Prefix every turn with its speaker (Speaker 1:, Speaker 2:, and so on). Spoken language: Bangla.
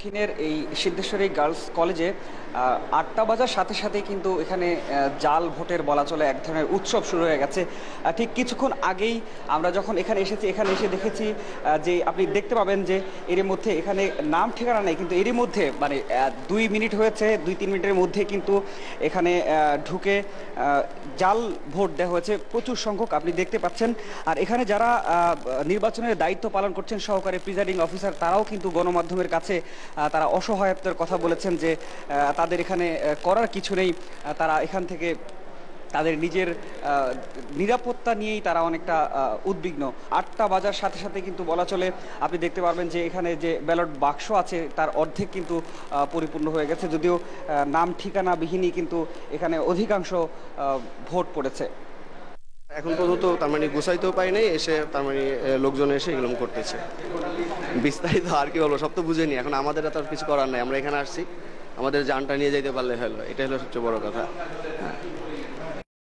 Speaker 1: দক্ষিণের এই সিদ্ধেশ্বরী গার্লস কলেজে ৮টা বাজার সাথে সাথে কিন্তু এখানে জাল ভোটের বলা চলে এক ধরনের উৎসব শুরু হয়ে গেছে। ঠিক কিছুক্ষণ আগেই আমরা যখন এখানে এসেছি, এখানে এসে দেখেছি যে আপনি দেখতে পাবেন যে এর মধ্যে এখানে নাম ঠিকানা নেই, কিন্তু এরই মধ্যে মানে 2 মিনিট হয়েছে, 2-3 মিনিটের মধ্যে কিন্তু এখানে ঢুকে জাল ভোট দেওয়া হয়েছে প্রচুর সংখ্যক, আপনি দেখতে পাচ্ছেন। আর এখানে যারা নির্বাচনের দায়িত্ব পালন করছেন সহকারী প্রিজাইডিং অফিসার, তারাও কিন্তু গণমাধ্যমের কাছে তারা অসহায়তার কথা বলেছেন যে তাদের এখানে করার কিছু নেই, তারা এখান থেকে তাদের নিজের নিরাপত্তা নিয়েই তারা অনেকটা উদ্বিগ্ন। ৮টা বাজার সাথে সাথে কিন্তু বলা চলে আপনি দেখতে পারবেন যে এখানে যে ব্যালট বাক্স আছে তার অর্ধেক কিন্তু পরিপূর্ণ হয়ে গেছে, যদিও নাম ঠিকানাবিহীনই কিন্তু এখানে অধিকাংশ ভোট পড়েছে।
Speaker 2: এখন পর্যন্ত তার মানে গুছাইতেও পাই নাই, এসে তার মানে লোকজন এসে এগুলো করতেছে। বিস্তারিত আর কি বলবো, সব তো বুঝেনি। এখন আমাদের তো আর কিছু করার নাই, আমরা এখানে আসছি, আমাদের জানটা নিয়ে যাইতে পারলে হলো, এটা হলো সবচেয়ে বড় কথা।